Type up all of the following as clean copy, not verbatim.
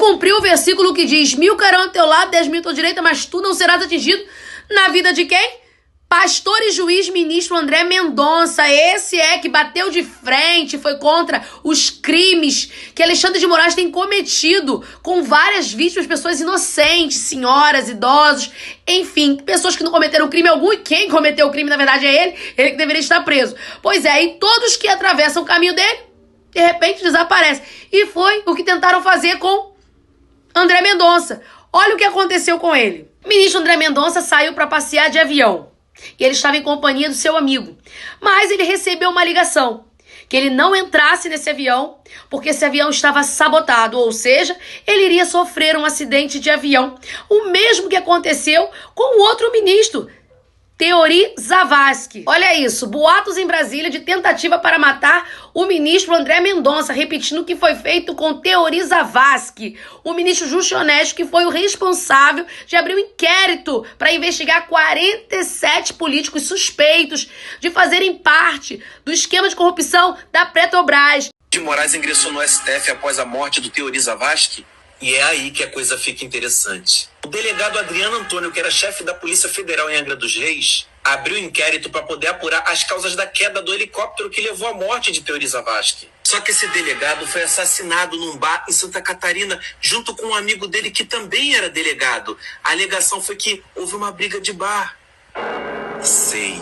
cumpriu o versículo que diz: 1.000 cairão ao teu lado, 10.000 à tua direita, mas tu não serás atingido. Na vida de quem? Pastor e juiz ministro André Mendonça, esse que bateu de frente, foi contra os crimes que Alexandre de Moraes tem cometido com várias vítimas, pessoas inocentes, senhoras, idosos, enfim, pessoas que não cometeram crime algum, e quem cometeu o crime, na verdade, é ele que deveria estar preso. Pois é, e todos que atravessam o caminho dele, de repente desaparecem. E foi o que tentaram fazer com André Mendonça. Olha o que aconteceu com ele. O ministro André Mendonça saiu para passear de avião. E ele estava em companhia do seu amigo. Mas ele recebeu uma ligação que ele não entrasse nesse avião, porque esse avião estava sabotado, ou seja, ele iria sofrer um acidente de avião. O mesmo que aconteceu com o outro ministro, Teori Zavascki. Olha isso, boatos em Brasília de tentativa para matar o ministro André Mendonça, repetindo o que foi feito com Teori Zavascki, o ministro justo e honesto que foi o responsável de abrir um inquérito para investigar 47 políticos suspeitos de fazerem parte do esquema de corrupção da Petrobras. De Moraes ingressou no STF após a morte do Teori Zavascki. E é aí que a coisa fica interessante. O delegado Adriano Antônio, que era chefe da Polícia Federal em Angra dos Reis, abriu inquérito para poder apurar as causas da queda do helicóptero que levou à morte de Teori Zavascki. Só que esse delegado foi assassinado num bar em Santa Catarina, junto com um amigo dele que também era delegado. A alegação foi que houve uma briga de bar. Sei.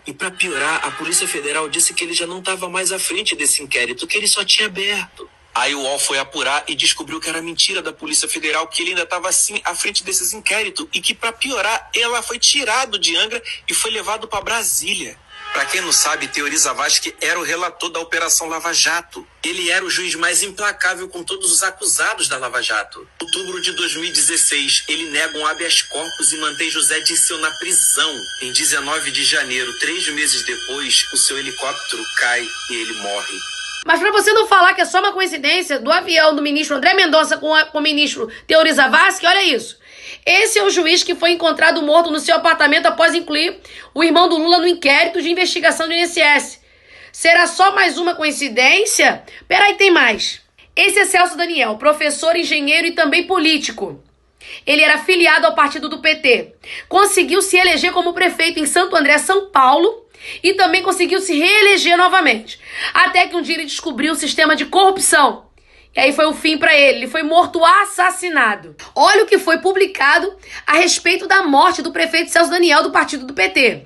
E para piorar, a Polícia Federal disse que ele já não estava mais à frente desse inquérito, que ele só tinha aberto. Aí o UOL foi apurar e descobriu que era mentira da Polícia Federal, que ele ainda estava assim à frente desses inquéritos e que, para piorar, ela foi tirado de Angra e foi levado para Brasília. Para quem não sabe, Teori Zavascki era o relator da Operação Lava Jato. Ele era o juiz mais implacável com todos os acusados da Lava Jato. Em outubro de 2016, ele nega um habeas corpus e mantém José Dirceu na prisão. Em 19 de janeiro, 3 meses depois, o seu helicóptero cai e ele morre. Mas para você não falar que é só uma coincidência do avião do ministro André Mendonça com o ministro Teori Zavascki, olha isso. Esse é o juiz que foi encontrado morto no seu apartamento após incluir o irmão do Lula no inquérito de investigação do INSS. Será só mais uma coincidência? Peraí, tem mais. Esse é Celso Daniel, professor, engenheiro e também político. Ele era filiado ao partido do PT. Conseguiu se eleger como prefeito em Santo André, São Paulo, e também conseguiu se reeleger novamente. Até que um dia ele descobriu um sistema de corrupção. E aí foi o fim para ele. Ele foi morto assassinado. Olha o que foi publicado a respeito da morte do prefeito Celso Daniel do partido do PT.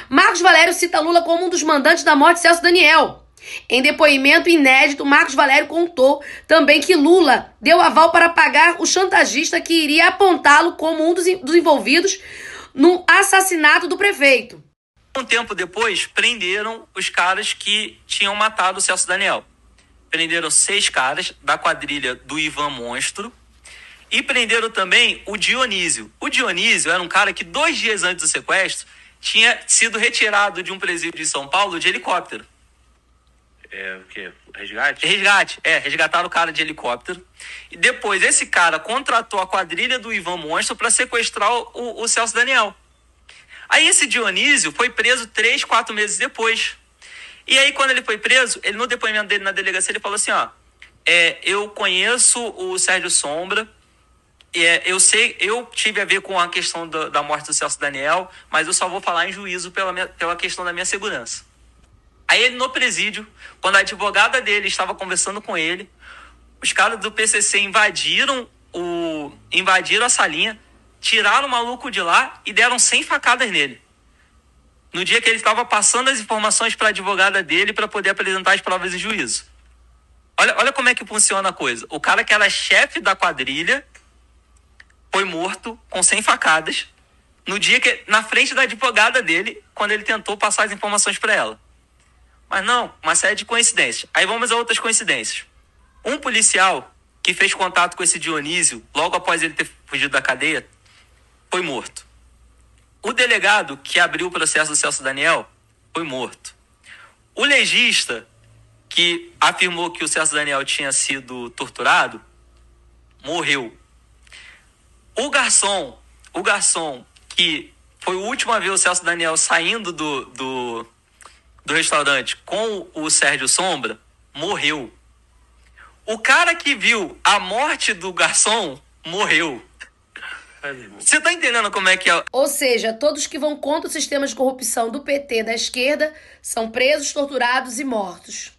Marcos Valério cita Lula como um dos mandantes da morte de Celso Daniel. Em depoimento inédito, Marcos Valério contou também que Lula deu aval para pagar o chantagista que iria apontá-lo como um dos envolvidos no assassinato do prefeito. Um tempo depois, prenderam os caras que tinham matado o Celso Daniel. Prenderam 6 caras da quadrilha do Ivan Monstro e prenderam também o Dionísio. O Dionísio era um cara que 2 dias antes do sequestro tinha sido retirado de um presídio de São Paulo de helicóptero. O quê? Resgate? Resgataram o cara de helicóptero. E depois esse cara contratou a quadrilha do Ivan Monstro para sequestrar o Celso Daniel. Aí esse Dionísio foi preso 3, 4 meses depois. E aí quando ele foi preso, ele no depoimento dele na delegacia, ele falou assim, eu conheço o Sérgio Sombra, eu tive a ver com a questão da morte do Celso Daniel, mas eu só vou falar em juízo pela questão da minha segurança. Aí ele no presídio, quando a advogada dele estava conversando com ele, os caras do PCC invadiram a salinha, tiraram o maluco de lá e deram 100 facadas nele. No dia que ele estava passando as informações para a advogada dele para poder apresentar as provas em juízo. Olha como é que funciona a coisa. O cara que era chefe da quadrilha foi morto com 100 facadas no dia que, na frente da advogada dele, quando ele tentou passar as informações para ela. Mas não, uma série de coincidências. Aí vamos a outras coincidências. Um policial que fez contato com esse Dionísio logo após ele ter fugido da cadeia foi morto. O delegado que abriu o processo do Celso Daniel foi morto. O legista que afirmou que o Celso Daniel tinha sido torturado morreu. O garçom que foi o último a ver o Celso Daniel saindo do restaurante com o Sérgio Sombra morreu. O cara que viu a morte do garçom morreu. Você tá entendendo como é que é? Ou seja, todos que vão contra o sistema de corrupção do PT da esquerda são presos, torturados e mortos.